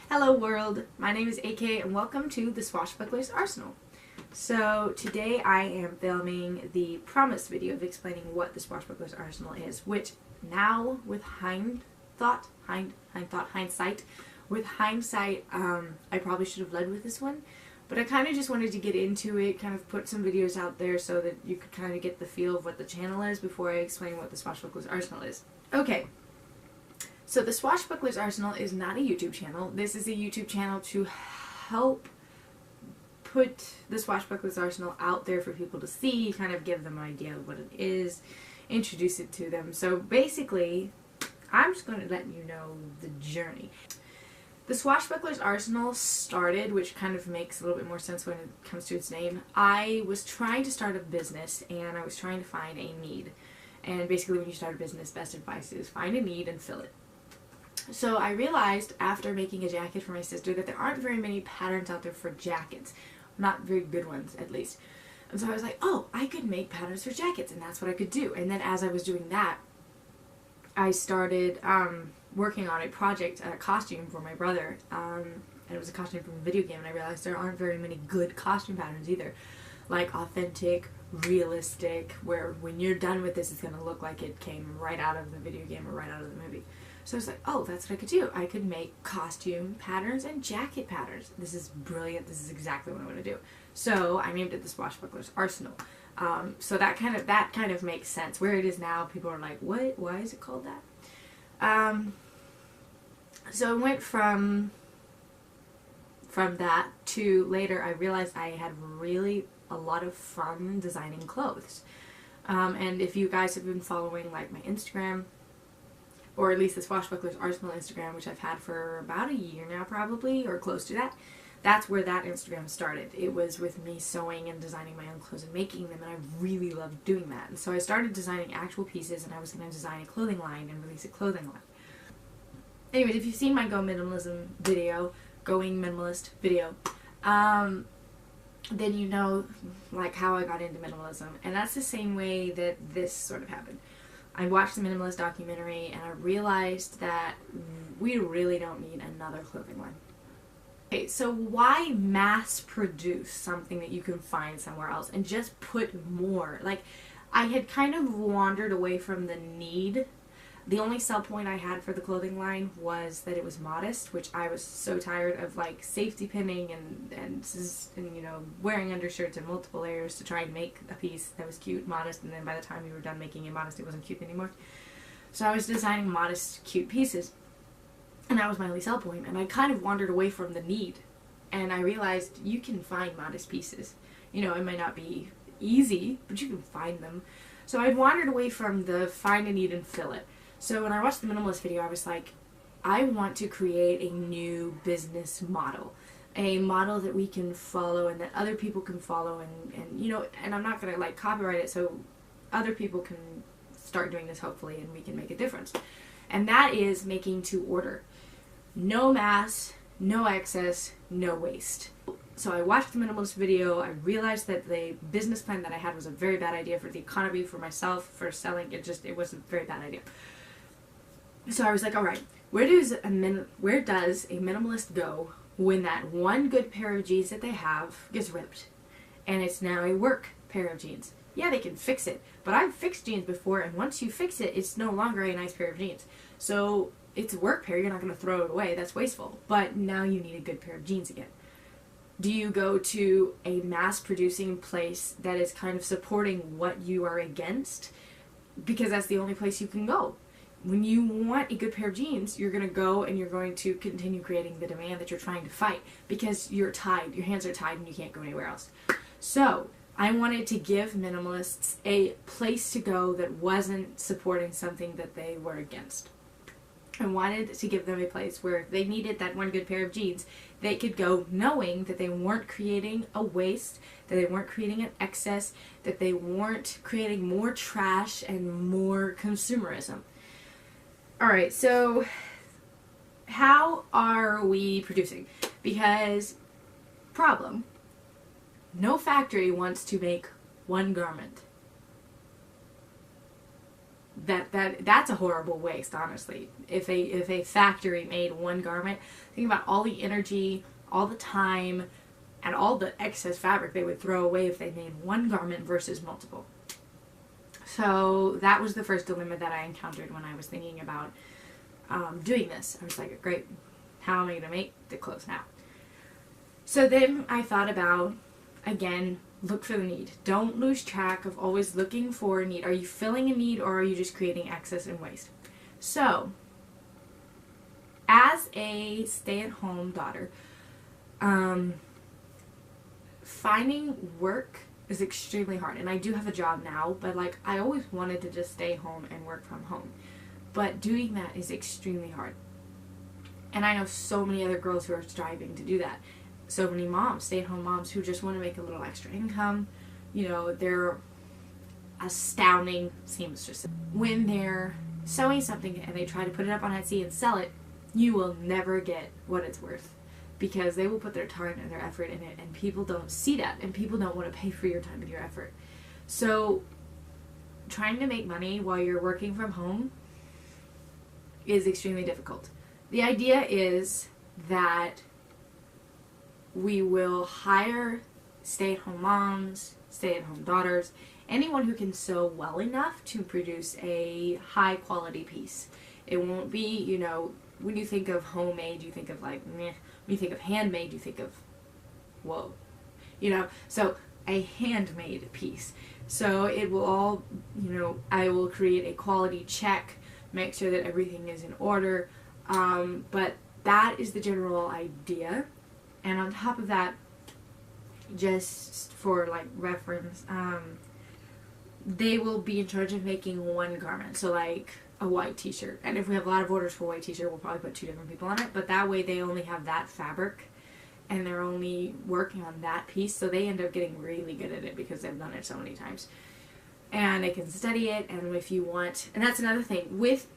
Hello world, my name is AK and welcome to the Swashbuckler's Arsenal. So today I am filming the promised video of explaining what the Swashbuckler's Arsenal is, which now with hindsight, I probably should have led with this one, but I kind of just wanted to get into it, kind of put some videos out there so that you could kind of get the feel of what the channel is before I explain what the Swashbuckler's Arsenal is. Okay. So the Swashbuckler's Arsenal is not a YouTube channel. This is a YouTube channel to help put the Swashbuckler's Arsenal out there for people to see, kind of give them an idea of what it is, introduce it to them. So basically, I'm just going to let you know the journey. The Swashbuckler's Arsenal started, which kind of makes a little bit more sense when it comes to its name. I was trying to start a business and I was trying to find a need. And basically when you start a business, best advice is find a need and fill it. So I realized after making a jacket for my sister that there aren't very many patterns out there for jackets. Not very good ones, at least. And so I was like, oh, I could make patterns for jackets, and that's what I could do. And then as I was doing that, I started working on a project, a costume for my brother. And it was a costume from a video game, and I realized there aren't very many good costume patterns either. Like authentic, realistic, where when you're done with this, it's going to look like it came right out of the video game or right out of the movie. So I was like, oh, that's what I could do. I could make costume patterns and jacket patterns. This is brilliant. This is exactly what I want to do. So I named it the Swashbuckler's Arsenal. So that kind of makes sense. Where it is now, people are like, what? Why is it called that? So it went from that to later I realized I had really a lot of fun designing clothes. And if you guys have been following like my Instagram, or at least the Swashbuckler's Arsenal Instagram, which I've had for about a year now probably, or close to that, that's where that Instagram started. It was with me sewing and designing my own clothes and making them, and I really loved doing that. And so I started designing actual pieces, and I was going to design a clothing line and release a clothing line. Anyways, if you've seen my Going Minimalist video, then you know like how I got into minimalism. And that's the same way that this sort of happened. I watched the Minimalist documentary and I realized that we really don't need another clothing line. Okay, so why mass produce something that you can find somewhere else and just put more? Like, I had kind of wandered away from the need. The only sell point I had for the clothing line was that it was modest, which I was so tired of like safety pinning and you know, wearing undershirts in multiple layers to try and make a piece that was cute, modest, and then by the time we were done making it modest, it wasn't cute anymore. So I was designing modest, cute pieces, and that was my only sell point, and I kind of wandered away from the need, and I realized you can find modest pieces. You know, it might not be easy, but you can find them. So I'd wandered away from the find a need and fill it. So when I watched the Minimalist video, I was like, I want to create a new business model. A model that we can follow and that other people can follow, and you know, and I'm not going to like copyright it, so other people can start doing this hopefully and we can make a difference. And that is making to order. No mass, no excess, no waste. So I watched the Minimalist video, I realized that the business plan that I had was a very bad idea for the economy, for myself, for selling. It was a very bad idea. So I was like, alright, where does a minimalist go when that one good pair of jeans that they have gets ripped and it's now a work pair of jeans? Yeah, they can fix it, but I've fixed jeans before, and once you fix it, it's no longer a nice pair of jeans. So it's a work pair, you're not going to throw it away, that's wasteful, but now you need a good pair of jeans again. Do you go to a mass producing place that is kind of supporting what you are against? Because that's the only place you can go. When you want a good pair of jeans, you're going to go and you're going to continue creating the demand that you're trying to fight because you're tied. Your hands are tied and you can't go anywhere else. So I wanted to give minimalists a place to go that wasn't supporting something that they were against. I wanted to give them a place where if they needed that one good pair of jeans, they could go knowing that they weren't creating a waste, that they weren't creating an excess, that they weren't creating more trash and more consumerism. Alright, so how are we producing? Because, problem, no factory wants to make one garment. that's a horrible waste, honestly. If a factory made one garment, think about all the energy, all the time, and all the excess fabric they would throw away if they made one garment versus multiple. So that was the first dilemma that I encountered when I was thinking about doing this. I was like, great, how am I going to make the clothes now? So then I thought about, again, look for the need. Don't lose track of always looking for a need. Are you filling a need, or are you just creating excess and waste? So, as a stay-at-home daughter, finding work is extremely hard. And I do have a job now, but like I always wanted to just stay home and work from home. But doing that is extremely hard. And I know so many other girls who are striving to do that. So many moms, stay-at-home moms, who just want to make a little extra income. You know, they're astounding seamstresses. When they're sewing something and they try to put it up on Etsy and sell it, you will never get what it's worth, because they will put their time and their effort in it, and people don't see that, and people don't want to pay for your time and your effort. So trying to make money while you're working from home is extremely difficult. The idea is that we will hire stay-at-home moms, stay-at-home daughters, anyone who can sew well enough to produce a high-quality piece. It won't be, you know, when you think of homemade, you think of like, meh. When you think of handmade, you think of, whoa. You know, so a handmade piece. So it will all, you know, I will create a quality check, make sure that everything is in order, but that is the general idea. And on top of that, just for like reference, they will be in charge of making one garment. So like a white t-shirt. And if we have a lot of orders for a white t-shirt, we'll probably put 2 different people on it. But that way they only have that fabric and they're only working on that piece. So they end up getting really good at it because they've done it so many times. And they can study it. And if you want, and that's another thing, with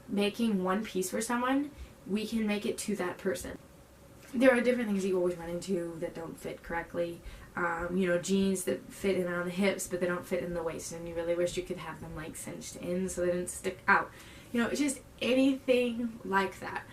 making one piece for someone, we can make it to that person. There are different things you always run into that don't fit correctly. You know, jeans that fit in on the hips, but they don't fit in the waist, and you really wish you could have them like cinched in so they didn't stick out. You know, it's just anything like that.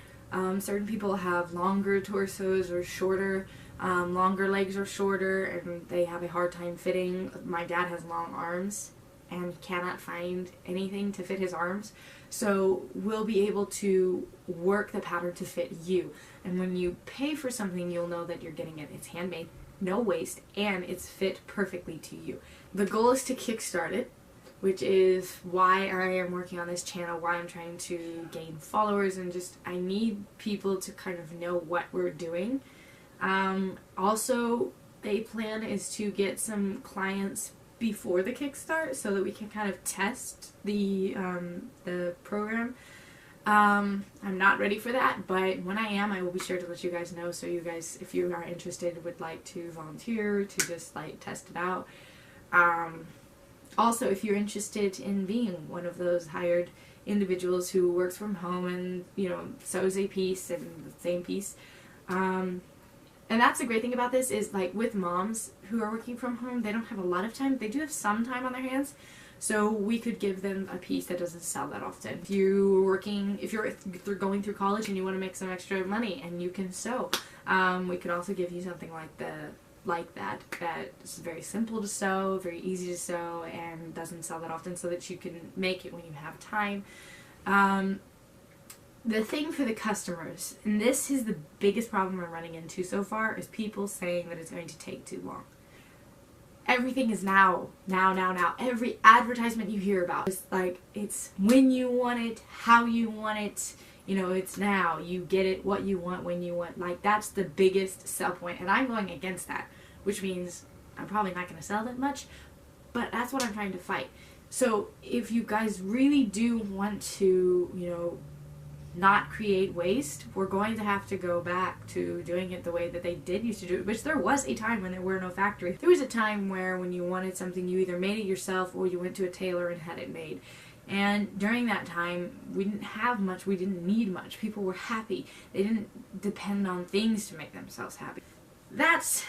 Certain people have longer torsos or shorter, longer legs or shorter, and they have a hard time fitting. My dad has long arms and cannot find anything to fit his arms. So we'll be able to work the pattern to fit you. And when you pay for something, you'll know that you're getting it. It's handmade, no waste, and it's fit perfectly to you. The goal is to kickstart it, which is why I am working on this channel, why I'm trying to gain followers, and just I need people to kind of know what we're doing. Also, a plan is to get some clients before the kickstart so that we can kind of test the program. I'm not ready for that, but when I am, I will be sure to let you guys know, so you guys, if you are interested, would like to volunteer to just like test it out. Also, if you're interested in being one of those hired individuals who works from home and, you know, sews a piece and the same piece, and that's the great thing about this is, like, with moms who are working from home, they don't have a lot of time. They do have some time on their hands, so we could give them a piece that doesn't sell that often. If you're working, if you're going through college and you want to make some extra money and you can sew, we could also give you something like that is very simple to sew, very easy to sew, and doesn't sell that often, so that you can make it when you have time. The thing for the customers, and this is the biggest problem I'm running into so far, is people saying that it's going to take too long. Everything is now. Every advertisement you hear about is like, it's when you want it, how you want it, you know, it's now. You get it, what you want, when you want. Like, that's the biggest sell point, and I'm going against that, which means I'm probably not going to sell that much, but that's what I'm trying to fight. So if you guys really do want to, you know, not create waste, we're going to have to go back to doing it the way that they did used to do it, which there was a time when there were no factories. There was a time where when you wanted something, you either made it yourself or you went to a tailor and had it made. And during that time, we didn't have much, we didn't need much. People were happy. They didn't depend on things to make themselves happy. That's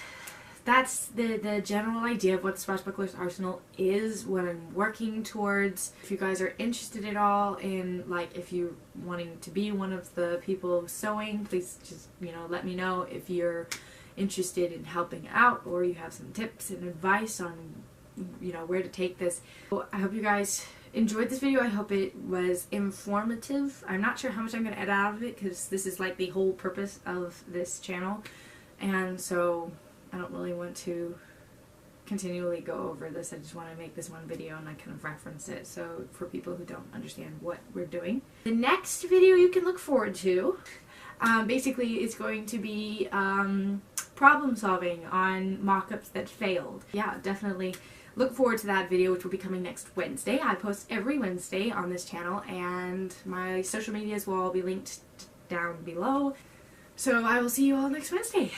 that's the general idea of what the Swashbuckler's Arsenal is, what I'm working towards. If you guys are interested at all in, like, if you're wanting to be one of the people sewing, please just, you know, let me know. If you're interested in helping out or you have some tips and advice on, you know, where to take this. So I hope you guys enjoyed this video. I hope it was informative. I'm not sure how much I'm going to edit out of it because this is like the whole purpose of this channel, and so I don't really want to continually go over this. I just want to make this one video and I kind of reference it, so for people who don't understand what we're doing. The next video you can look forward to, basically it's going to be problem solving on mock-ups that failed. Yeah, definitely look forward to that video, which will be coming next Wednesday. I post every Wednesday on this channel, and my social medias will all be linked down below. So I will see you all next Wednesday.